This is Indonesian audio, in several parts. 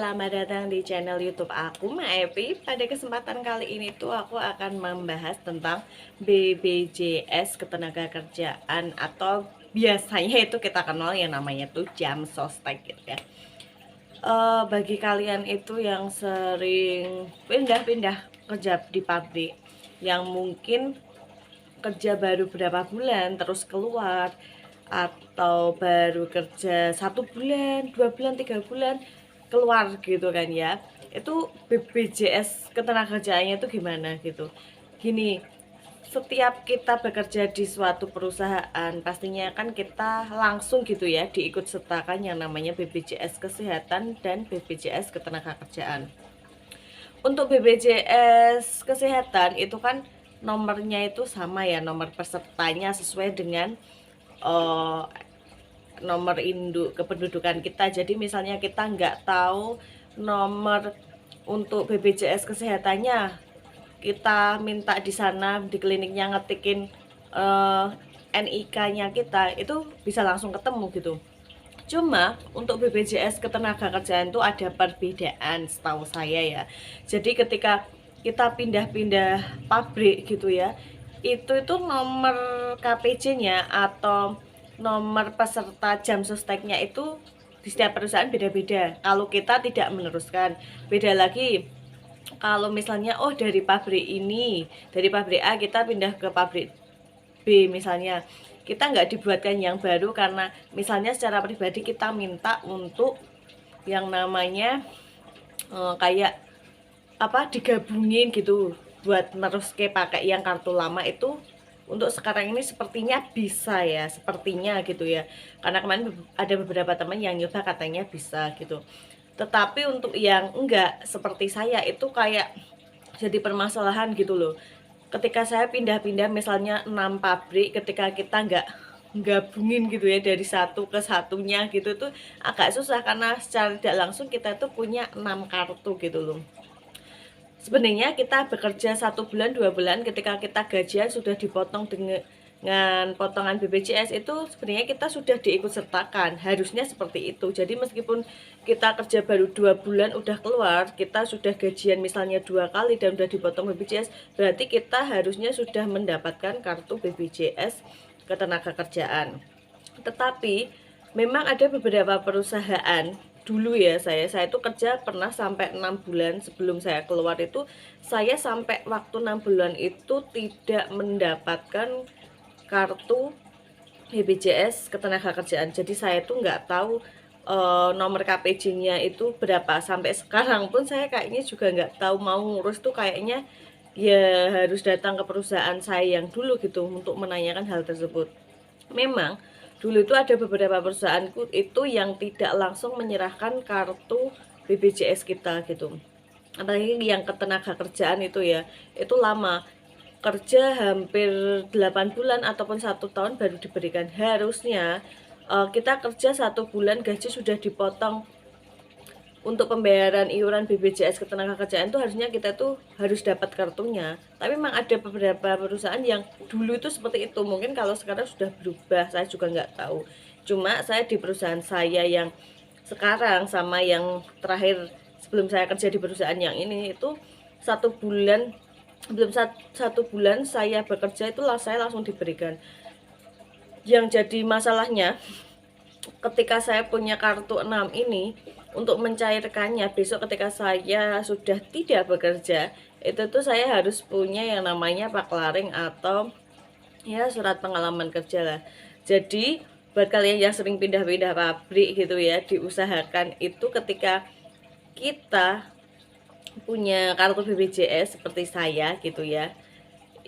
selamat datang di channel YouTube aku, Maepi. Pada kesempatan kali ini tuh aku akan membahas tentang BPJS Ketenagakerjaan atau biasanya itu kita kenal yang namanya tuh jam sostek gitu ya. Bagi kalian itu yang sering pindah-pindah kerja di pabrik, yang mungkin kerja baru berapa bulan terus keluar, atau baru kerja 1 bulan, 2 bulan, 3 bulan keluar gitu kan ya, itu BPJS ketenagakerjaannya itu gimana gitu. Gini, setiap kita bekerja di suatu perusahaan pastinya kan kita langsung gitu ya diikut sertakan yang namanya BPJS kesehatan dan BPJS ketenagakerjaan. Untuk BPJS kesehatan itu kan nomornya itu sama ya, nomor pesertanya sesuai dengan uh, nomor induk kependudukan kita. Jadi misalnya kita nggak tahu nomor untuk BPJS kesehatannya, kita minta di sana di kliniknya ngetikin NIK-nya kita, itu bisa langsung ketemu gitu. Cuma untuk BPJS ketenagakerjaan itu ada perbedaan setahu saya ya. Jadi ketika kita pindah-pindah pabrik gitu ya, itu nomor KPJ-nya atau nomor peserta jam sosteknya itu di setiap perusahaan beda-beda. Kalau kita tidak meneruskan, beda lagi kalau misalnya dari pabrik ini, dari pabrik A kita pindah ke pabrik B misalnya, kita nggak dibuatkan yang baru karena misalnya secara pribadi kita minta untuk yang namanya kayak apa, digabungin gitu buat terus ke pakai yang kartu lama itu. Untuk sekarang ini sepertinya bisa ya, sepertinya gitu ya, karena kemarin ada beberapa teman yang nyoba katanya bisa gitu. Tetapi untuk yang enggak seperti saya itu kayak jadi permasalahan gitu loh. Ketika saya pindah-pindah misalnya 6 pabrik, ketika kita nggak gabungin gitu ya dari satu ke satunya gitu tuh agak susah, karena secara tidak langsung kita tuh punya 6 kartu gitu loh. Sebenarnya kita bekerja 1 bulan 2 bulan, ketika kita gajian sudah dipotong dengan potongan BPJS itu sebenarnya kita sudah diikut sertakan, harusnya seperti itu. Jadi meskipun kita kerja baru 2 bulan udah keluar, kita sudah gajian misalnya 2 kali dan udah dipotong BPJS, berarti kita harusnya sudah mendapatkan kartu BPJS ketenagakerjaan. Tetapi memang ada beberapa perusahaan dulu ya, saya itu kerja pernah sampai 6 bulan sebelum saya keluar. Itu saya sampai waktu 6 bulan itu tidak mendapatkan kartu BPJS ketenagakerjaan. Jadi saya tuh nggak tahu nomor KPJ-nya itu berapa. Sampai sekarang pun saya kayaknya juga nggak tahu, mau ngurus tuh kayaknya ya harus datang ke perusahaan saya yang dulu gitu untuk menanyakan hal tersebut. Memang dulu itu ada beberapa perusahaanku itu yang tidak langsung menyerahkan kartu BPJS kita gitu. Apalagi yang ketenagakerjaan itu ya, itu lama. Kerja hampir 8 bulan ataupun 1 tahun baru diberikan. Harusnya kita kerja 1 bulan gaji sudah dipotong untuk pembayaran iuran BPJS ketenagakerjaan, tuh harusnya kita tuh harus dapat kartunya. Tapi memang ada beberapa perusahaan yang dulu itu seperti itu. Mungkin kalau sekarang sudah berubah, saya juga nggak tahu. Cuma saya di perusahaan saya yang sekarang sama yang terakhir sebelum saya kerja di perusahaan yang ini itu 1 bulan, belum 1 bulan saya bekerja itu saya langsung diberikan. Yang jadi masalahnya ketika saya punya kartu 6 ini, untuk mencairkannya besok ketika saya sudah tidak bekerja, itu tuh saya harus punya yang namanya paklaring atau ya surat pengalaman kerja lah. Jadi buat kalian yang sering pindah-pindah pabrik gitu ya, diusahakan itu ketika kita punya kartu BPJS seperti saya gitu ya,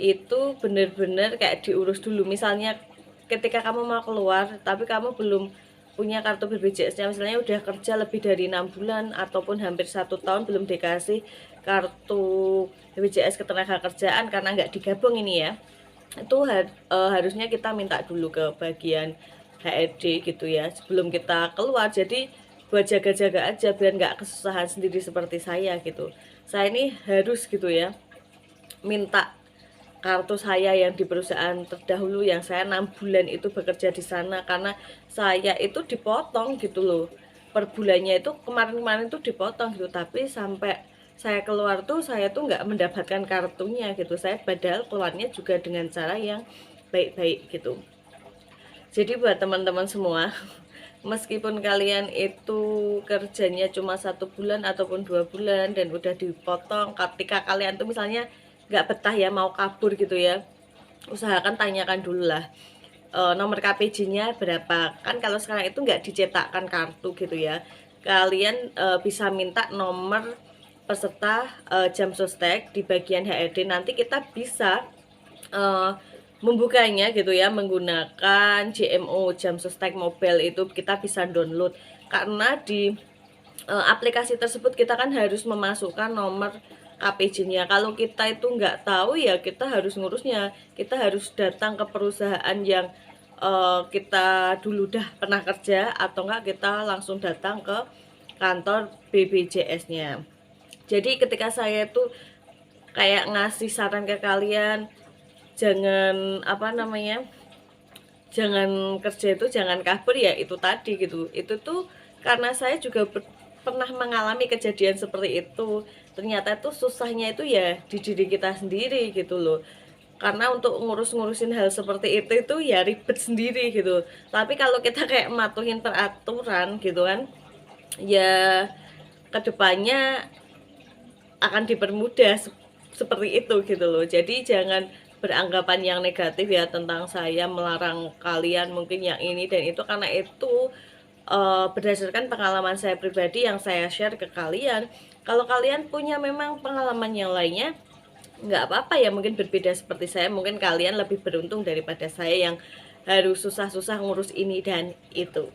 itu bener-bener kayak diurus dulu. Misalnya ketika kamu mau keluar tapi kamu belum punya kartu BPJS-nya, misalnya udah kerja lebih dari 6 bulan ataupun hampir 1 tahun belum dikasih kartu BPJS ketenagakerjaan karena nggak digabung ini ya, itu harusnya kita minta dulu ke bagian HRD gitu ya sebelum kita keluar. Jadi buat jaga-jaga aja biar nggak kesusahan sendiri seperti saya gitu. Saya ini harus gitu ya minta kartu saya yang di perusahaan terdahulu yang saya 6 bulan itu bekerja di sana, karena saya itu dipotong gitu loh. per bulannya itu kemarin-kemarin tuh dipotong gitu, tapi sampai saya keluar tuh saya tuh nggak mendapatkan kartunya gitu. Saya padahal keluarnya juga dengan cara yang baik-baik gitu. Jadi buat teman-teman semua, meskipun kalian itu kerjanya cuma 1 bulan ataupun 2 bulan dan udah dipotong, ketika kalian tuh misalnya nggak betah ya mau kabur gitu ya, usahakan tanyakan dulu lah nomor KPJ-nya berapa. Kan kalau sekarang itu nggak dicetakkan kartu gitu ya, kalian bisa minta nomor peserta jam sostek di bagian HRD. Nanti kita bisa eh, membukanya gitu ya menggunakan JMO jam sostek mobile, itu kita bisa download. Karena di aplikasi tersebut kita kan harus memasukkan nomor KPJ-nya. Kalau kita itu nggak tahu ya kita harus ngurusnya, kita harus datang ke perusahaan yang kita dulu dah pernah kerja, atau enggak kita langsung datang ke kantor BPJS-nya. Jadi ketika saya tuh kayak ngasih saran ke kalian, jangan apa namanya, jangan kerja itu jangan kabur ya, itu tadi gitu. Itu tuh karena saya juga pernah mengalami kejadian seperti itu. Ternyata itu susahnya itu ya di diri kita sendiri gitu loh. Karena untuk ngurus-ngurusin hal seperti itu ya ribet sendiri gitu. Tapi kalau kita kayak matuhin peraturan gitu kan, ya kedepannya akan dipermudah seperti itu gitu loh. Jadi jangan beranggapan yang negatif ya tentang saya melarang kalian mungkin yang ini dan itu, karena itu berdasarkan pengalaman saya pribadi yang saya share ke kalian. Kalau kalian punya memang pengalaman yang lainnya, nggak apa-apa ya, mungkin berbeda seperti saya, mungkin kalian lebih beruntung daripada saya yang harus susah-susah ngurus ini dan itu.